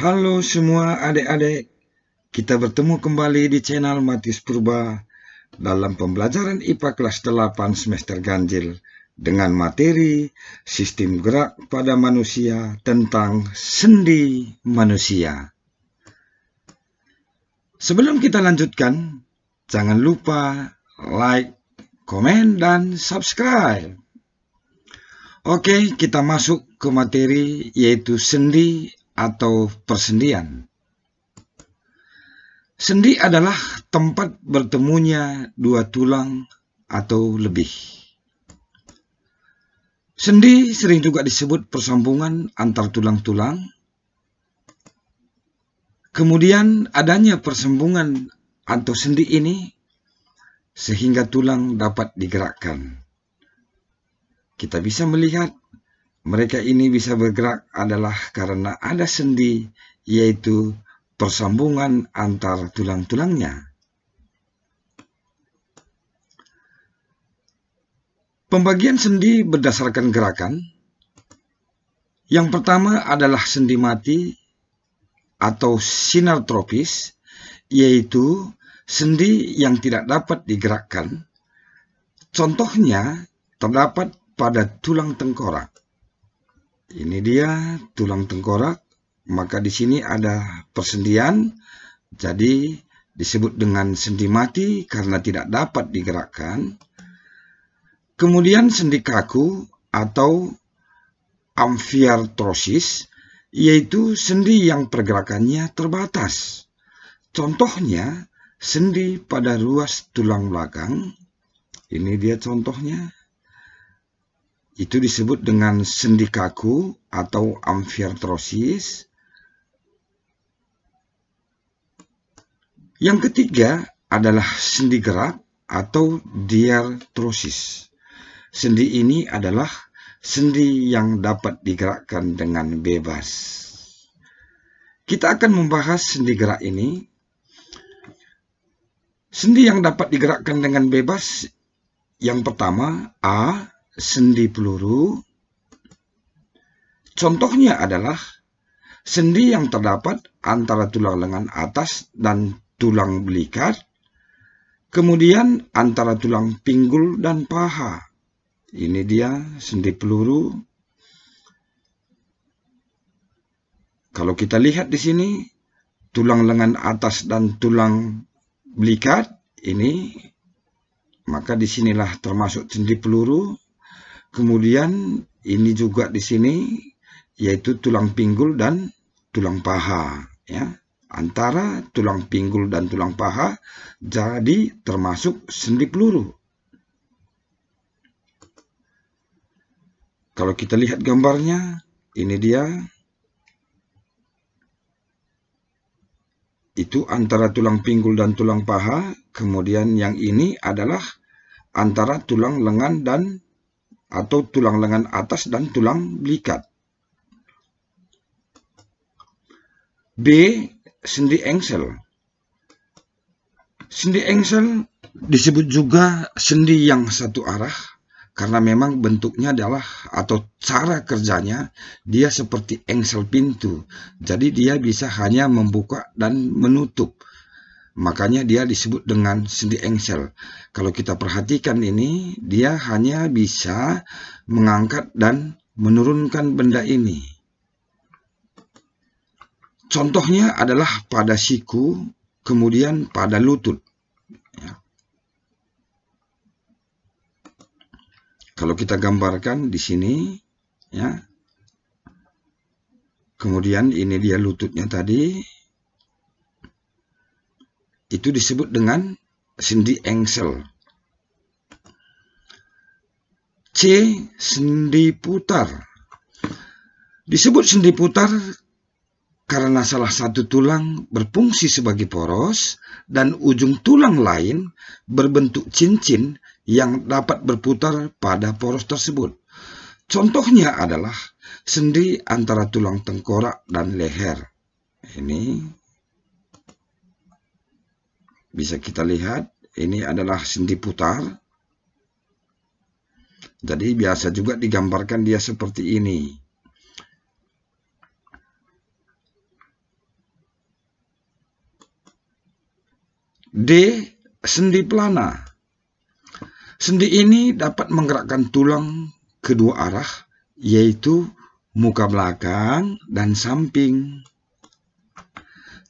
Halo semua adik-adik, kita bertemu kembali di channel Matius Purba dalam pembelajaran IPA kelas 8 semester ganjil dengan materi sistem gerak pada manusia tentang sendi manusia. Sebelum kita lanjutkan, jangan lupa like, komen, dan subscribe. Oke, kita masuk ke materi yaitu sendi atau persendian. Sendi adalah tempat bertemunya dua tulang atau lebih. Sendi sering juga disebut persambungan antar tulang-tulang. Kemudian adanya persambungan atau sendi ini sehingga tulang dapat digerakkan. Kita bisa melihat mereka ini bisa bergerak adalah karena ada sendi, yaitu persambungan antar tulang-tulangnya. Pembagian sendi berdasarkan gerakan. Yang pertama adalah sendi mati atau sinartropis, yaitu sendi yang tidak dapat digerakkan. Contohnya terdapat pada tulang tengkorak. Ini dia tulang tengkorak, maka di sini ada persendian, jadi disebut dengan sendi mati karena tidak dapat digerakkan. Kemudian sendi kaku atau amfiartrosis, yaitu sendi yang pergerakannya terbatas. Contohnya sendi pada ruas tulang belakang, ini dia contohnya. Itu disebut dengan sendi kaku atau amfiartrosis. Yang ketiga adalah sendi gerak atau diartrosis. Sendi ini adalah sendi yang dapat digerakkan dengan bebas. Kita akan membahas sendi gerak ini. Sendi yang dapat digerakkan dengan bebas, yang pertama A. Sendi peluru. Contohnya adalah sendi yang terdapat antara tulang lengan atas dan tulang belikat, kemudian antara tulang pinggul dan paha. Ini dia sendi peluru. Kalau kita lihat di sini, tulang lengan atas dan tulang belikat ini, maka disinilah termasuk sendi peluru. Kemudian ini juga di sini yaitu tulang pinggul dan tulang paha, ya. Antara tulang pinggul dan tulang paha jadi termasuk sendi peluru. Kalau kita lihat gambarnya, ini dia. Itu antara tulang pinggul dan tulang paha, kemudian yang ini adalah antara tulang lengan dan atau tulang lengan atas dan tulang belikat. B. Sendi engsel. Sendi engsel disebut juga sendi yang satu arah karena memang bentuknya adalah atau cara kerjanya dia seperti engsel pintu. Jadi dia bisa hanya membuka dan menutup. Makanya dia disebut dengan sendi engsel. Kalau kita perhatikan ini, dia hanya bisa mengangkat dan menurunkan benda ini. Contohnya adalah pada siku, kemudian pada lutut. Ya. Kalau kita gambarkan di sini, ya. Kemudian ini dia lututnya tadi. Itu disebut dengan sendi engsel. C. Sendi putar. Disebut sendi putar karena salah satu tulang berfungsi sebagai poros dan ujung tulang lain berbentuk cincin yang dapat berputar pada poros tersebut. Contohnya adalah sendi antara tulang tengkorak dan leher. Ini bisa kita lihat, ini adalah sendi putar. Jadi biasa juga digambarkan dia seperti ini. D. Sendi pelana. Sendi ini dapat menggerakkan tulang kedua arah, yaitu muka belakang dan samping.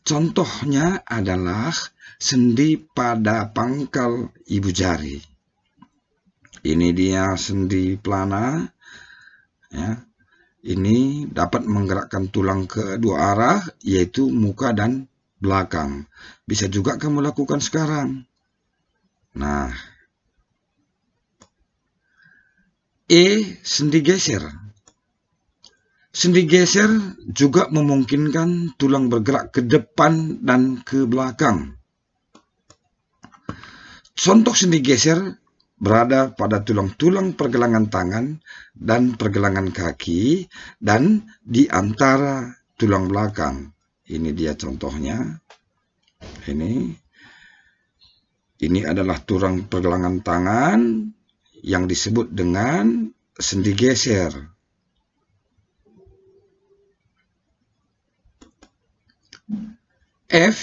Contohnya adalah sendi pada pangkal ibu jari. Ini dia sendi pelana. Ya. Ini dapat menggerakkan tulang kedua arah, yaitu muka dan belakang. Bisa juga kamu lakukan sekarang. Nah, E. Sendi geser. Sendi geser juga memungkinkan tulang bergerak ke depan dan ke belakang. Contoh sendi geser berada pada tulang-tulang pergelangan tangan dan pergelangan kaki dan di antara tulang belakang. Ini dia contohnya. Ini adalah tulang pergelangan tangan yang disebut dengan sendi geser. F.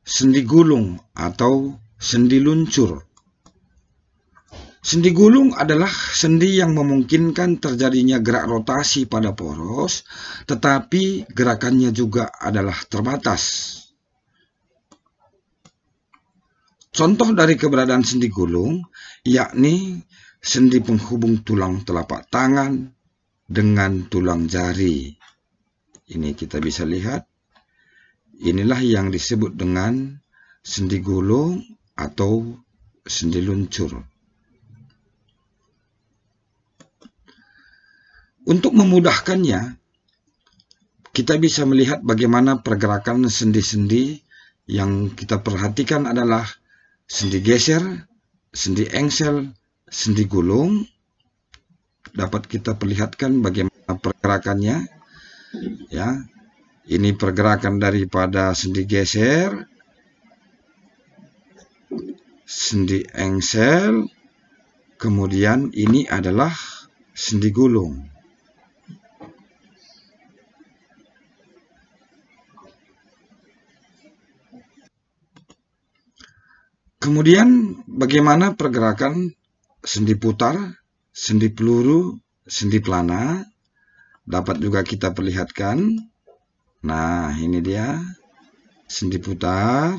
Sendi gulung atau sendi luncur. Sendi gulung adalah sendi yang memungkinkan terjadinya gerak rotasi pada poros, tetapi gerakannya juga adalah terbatas. Contoh dari keberadaan sendi gulung, yakni sendi penghubung tulang telapak tangan dengan tulang jari. Ini kita bisa lihat. Inilah yang disebut dengan sendi gulung atau sendi luncur. Untuk memudahkannya, kita bisa melihat bagaimana pergerakan sendi-sendi yang kita perhatikan adalah sendi geser, sendi engsel, sendi gulung. Dapat kita perlihatkan bagaimana pergerakannya. Ya, ini pergerakan daripada sendi geser, sendi engsel, kemudian ini adalah sendi gulung. Kemudian bagaimana pergerakan sendi putar, sendi peluru, sendi pelana, dapat juga kita perlihatkan. Nah, ini dia sendi putar.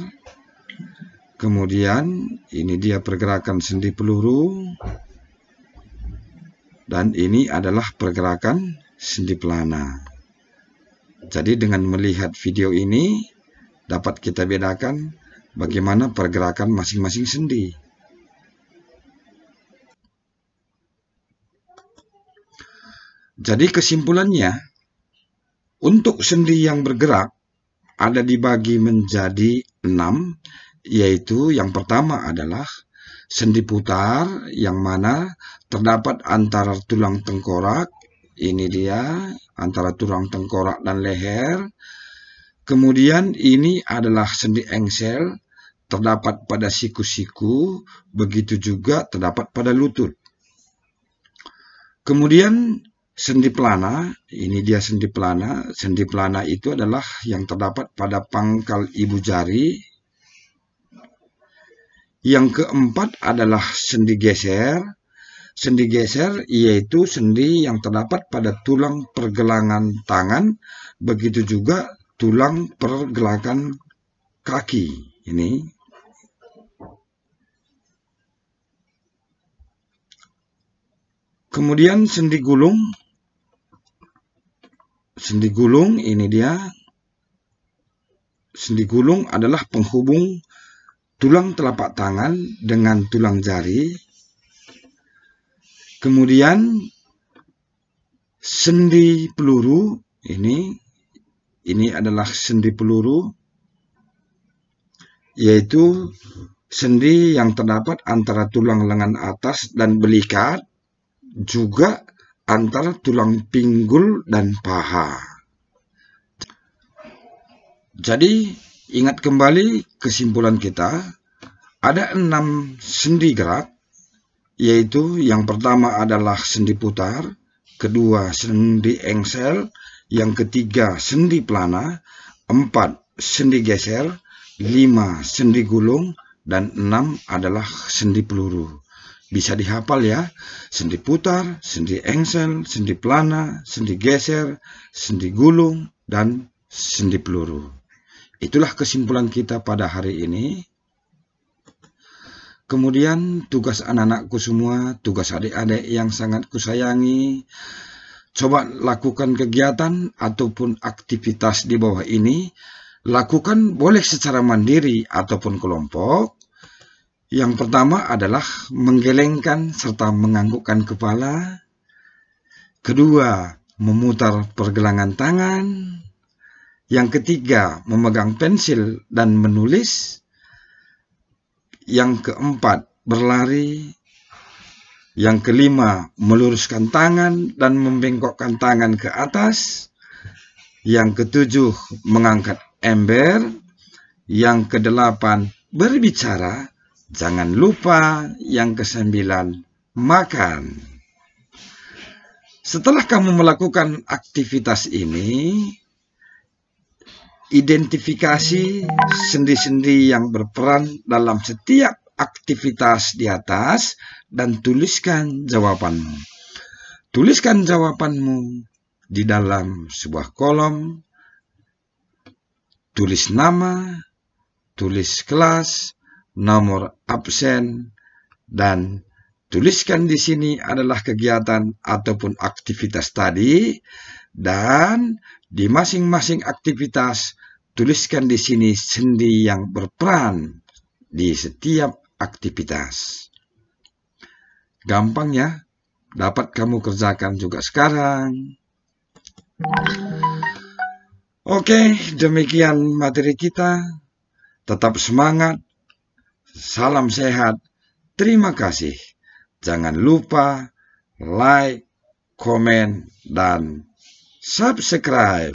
Kemudian ini dia pergerakan sendi peluru. Dan ini adalah pergerakan sendi pelana. Jadi dengan melihat video ini dapat kita bedakan bagaimana pergerakan masing-masing sendi. Jadi kesimpulannya, untuk sendi yang bergerak ada dibagi menjadi 6, yaitu yang pertama adalah sendi putar yang mana terdapat antara tulang tengkorak, ini dia antara tulang tengkorak dan leher. Kemudian ini adalah sendi engsel, terdapat pada siku-siku, begitu juga terdapat pada lutut. Kemudian sendi pelana, ini dia sendi pelana. Sendi pelana itu adalah yang terdapat pada pangkal ibu jari. Yang keempat adalah sendi geser. Sendi geser yaitu sendi yang terdapat pada tulang pergelangan tangan, begitu juga tulang pergelangan kaki. Ini. Kemudian sendi gulung. Sendi gulung ini dia. Sendi gulung adalah penghubung tulang telapak tangan dengan tulang jari. Kemudian sendi peluru ini adalah sendi peluru, yaitu sendi yang terdapat antara tulang lengan atas dan belikat, juga antara tulang pinggul dan paha. Jadi ingat kembali kesimpulan kita, ada 6 sendi gerak, yaitu yang pertama adalah sendi putar, kedua sendi engsel, yang ketiga sendi pelana, 4 sendi geser, 5 sendi gulung, dan 6 adalah sendi peluru. Bisa dihafal ya, sendi putar, sendi engsel, sendi pelana, sendi geser, sendi gulung, dan sendi peluru. Itulah kesimpulan kita pada hari ini. Kemudian tugas anak-anakku semua, tugas adik-adik yang sangat kusayangi, coba lakukan kegiatan ataupun aktivitas di bawah ini. Lakukan boleh secara mandiri ataupun kelompok. Yang pertama adalah menggelengkan serta menganggukkan kepala. Kedua, memutar pergelangan tangan. Yang ketiga, memegang pensil dan menulis. Yang keempat, berlari. Yang kelima, meluruskan tangan dan membengkokkan tangan ke atas. Yang ketujuh, mengangkat ember. Yang kedelapan, berbicara. Jangan lupa yang kesembilan, makan. Setelah kamu melakukan aktivitas ini, identifikasi sendi-sendi yang berperan dalam setiap aktivitas di atas dan tuliskan jawabanmu. Tuliskan jawabanmu di dalam sebuah kolom. Tulis nama, tulis kelas, nomor absen, dan tuliskan di sini adalah kegiatan ataupun aktivitas tadi, dan di masing-masing aktivitas tuliskan di sini sendi yang berperan di setiap aktivitas. Gampang ya, dapat kamu kerjakan juga sekarang. Oke, demikian materi kita. Tetap semangat. Salam sehat. Terima kasih. Jangan lupa like, komen, dan subscribe.